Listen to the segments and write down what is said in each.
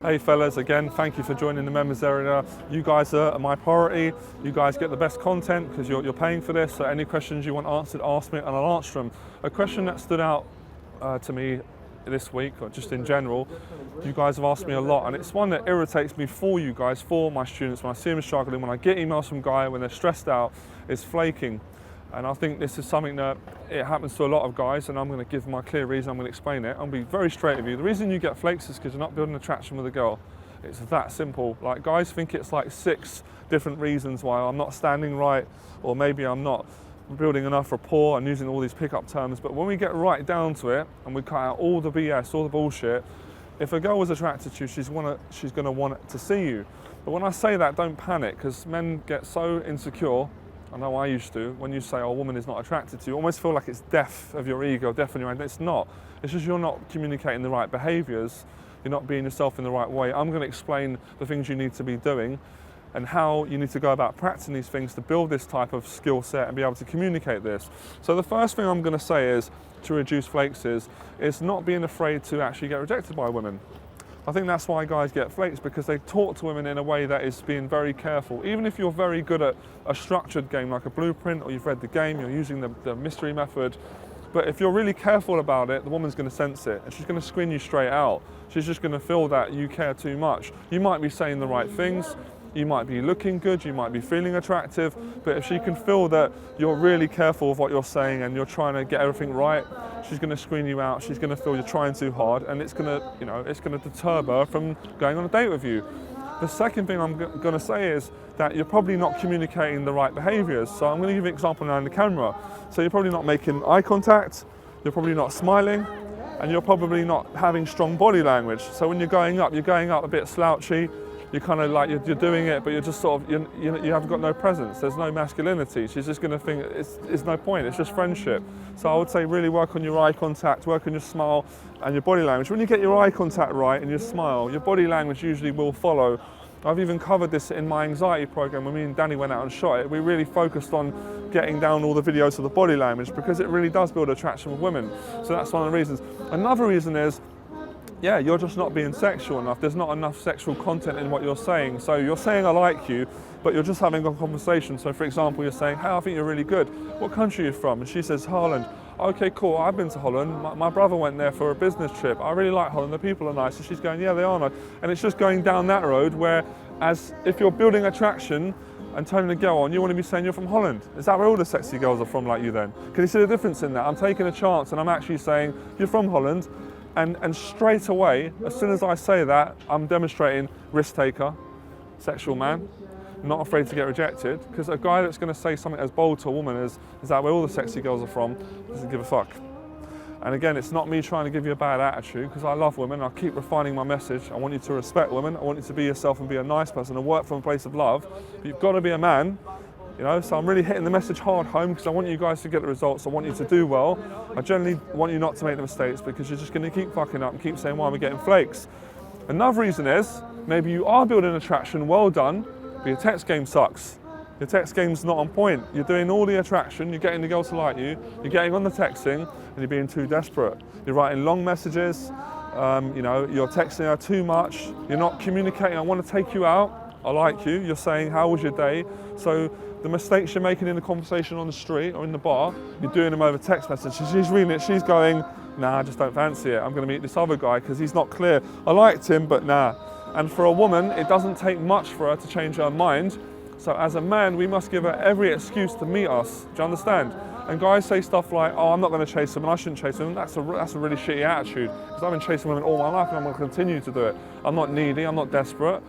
Hey fellas, again, thank you for joining the members area. You guys are my priority. You guys get the best content because you're paying for this. So any questions you want answered, ask me and I'll answer them. A question that stood out to me this week, or just in general, you guys have asked me a lot, and it's one that irritates me for you guys, for my students, when I see them struggling, when I get emails from guys when they're stressed out, is flaking. And I think this is something that it happens to a lot of guys, and I'm going to give my clear reason, I'm going to explain it. I'll be very straight with you. The reason you get flakes is because you're not building attraction with a girl. It's that simple. Like, guys think it's like 6 different reasons why I'm not standing right, or maybe I'm not building enough rapport and using all these pickup terms. But when we get right down to it, and we cut out all the BS, all the bullshit, if a girl was attracted to you, she's going to want to see you. But when I say that, don't panic, because men get so insecure. I know I used to. When you say, oh, a woman is not attracted to you, you almost feel like it's death of your ego, death of your identity. It's not. It's just you're not communicating the right behaviours. You're not being yourself in the right way. I'm going to explain the things you need to be doing and how you need to go about practicing these things to build this type of skill set and be able to communicate this. So the first thing I'm going to say is, to reduce flakes, is not being afraid to actually get rejected by women. I think that's why guys get flakes, because they talk to women in a way that is being very careful. Even if you're very good at a structured game like a blueprint, or you've read the game, you're using the mystery method, but if you're really careful about it, the woman's going to sense it and she's going to screen you straight out. She's just going to feel that you care too much. You might be saying the right things, you might be looking good, you might be feeling attractive, but if she can feel that you're really careful of what you're saying and you're trying to get everything right, she's going to screen you out. She's going to feel you're trying too hard, and it's going to, it's going to deter her from going on a date with you. The second thing I'm going to say is that you're probably not communicating the right behaviours. So I'm going to give you an example now in the camera. So you're probably not making eye contact, you're probably not smiling, and you're probably not having strong body language. So when you're going up a bit slouchy. You're kind of like, you're doing it, but you're just sort of, you haven't got no presence. There's no masculinity. She's just going to think it's no point. It's just friendship. So I would say really work on your eye contact, work on your smile and your body language. When you get your eye contact right and your smile, your body language usually will follow. I've even covered this in my anxiety program. When me and Danny went out and shot it, we really focused on getting down all the videos of the body language, because it really does build attraction with women. So that's one of the reasons. Another reason is, yeah, you're just not being sexual enough. There's not enough sexual content in what you're saying. So you're saying I like you, but you're just having a conversation. So for example, you're saying, hey, I think you're really good. What country are you from? And she says, Holland. Okay, cool, I've been to Holland. My brother went there for a business trip. I really like Holland, the people are nice. And she's going, yeah, they are nice. And it's just going down that road where, as if you're building attraction and turning the girl on, you want to be saying you're from Holland. Is that where all the sexy girls are from like you then? Can you see the difference in that? I'm taking a chance and I'm actually saying, you're from Holland. And straight away, as soon as I say that, I'm demonstrating risk taker, sexual man, not afraid to get rejected, because a guy that's going to say something as bold to a woman is that where all the sexy girls are from, doesn't give a fuck. And again, it's not me trying to give you a bad attitude, because I love women. I keep refining my message. I want you to respect women. I want you to be yourself and be a nice person and work from a place of love. But you've got to be a man. So I'm really hitting the message hard home, because I want you guys to get the results. I want you to do well. I generally want you not to make the mistakes, because you're just going to keep fucking up and keep saying, why am I getting flakes? Another reason is, maybe you are building attraction, well done, but your text game sucks. Your text game's not on point. You're doing all the attraction, you're getting the girl to like you, you're getting on the texting, and you're being too desperate. You're writing long messages, you're texting her too much, you're not communicating, I want to take you out, I like you, you're saying, how was your day? So the mistakes you're making in the conversation on the street or in the bar, you're doing them over text message. She's reading it, she's going, nah, I just don't fancy it. I'm going to meet this other guy because he's not clear. I liked him, but nah. And for a woman, it doesn't take much for her to change her mind. So as a man, we must give her every excuse to meet us. Do you understand? And guys say stuff like, oh, I'm not going to chase women, I shouldn't chase women. That's a really shitty attitude, because I've been chasing women all my life and I'm going to continue to do it. I'm not needy, I'm not desperate.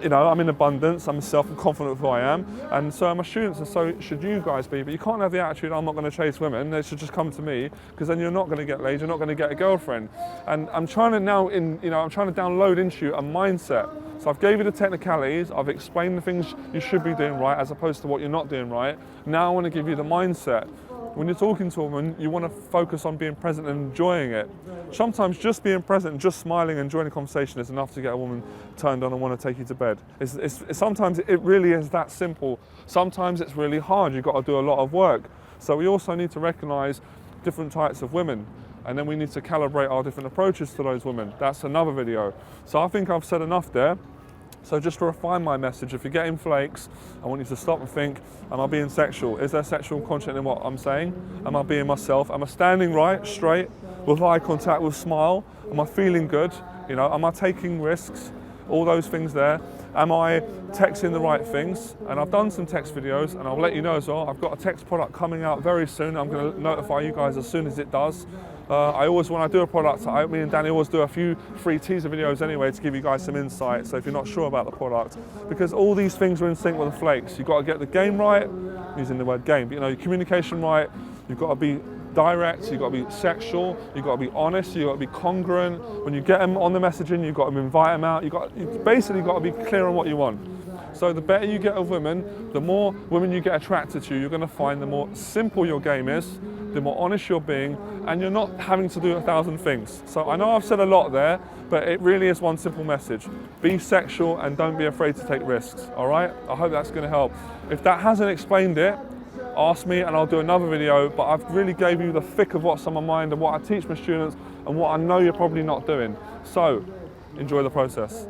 I'm in abundance, I'm myself, I'm confident of who I am, and so are my students, and so should you guys be. But you can't have the attitude, I'm not going to chase women, they should just come to me, because then you're not going to get laid, you're not going to get a girlfriend. And I'm trying to now, I'm trying to download into you a mindset. So I've gave you the technicalities, I've explained the things you should be doing right, as opposed to what you're not doing right. Now I want to give you the mindset. When you're talking to a woman, you want to focus on being present and enjoying it. Sometimes just being present and just smiling and enjoying the conversation is enough to get a woman turned on and want to take you to bed. Sometimes it really is that simple. Sometimes it's really hard. You've got to do a lot of work. So we also need to recognise different types of women. And then we need to calibrate our different approaches to those women. That's another video. So I think I've said enough there. So just to refine my message, if you're getting flakes, I want you to stop and think, am I being sexual? Is there sexual content in what I'm saying? Am I being myself? Am I standing right, straight, with eye contact, with smile? Am I feeling good? You know, am I taking risks? All those things there. Am I texting the right things? And I've done some text videos, and I'll let you know as well. I've got a text product coming out very soon. I'm going to notify you guys as soon as it does. I always, when I do a product, me and Danny always do a few free teaser videos anyway to give you guys some insight. So if you're not sure about the product, because all these things are in sync with the flakes. You've got to get the game right, using the word game, but you know, your communication right. You've got to be direct, you've got to be sexual, you've got to be honest, you've got to be congruent. When you get them on the messaging, you've got to invite them out. You've basically got to be clear on what you want. So the better you get of women, the more women you get attracted to, you're going to find the more simple your game is, the more honest you're being, and you're not having to do 1,000 things. So I know I've said a lot there, but it really is one simple message. Be sexual and don't be afraid to take risks, all right? I hope that's going to help. If that hasn't explained it, ask me and I'll do another video, but I've really gave you the thick of what's on my mind and what I teach my students and what I know you're probably not doing. So enjoy the process.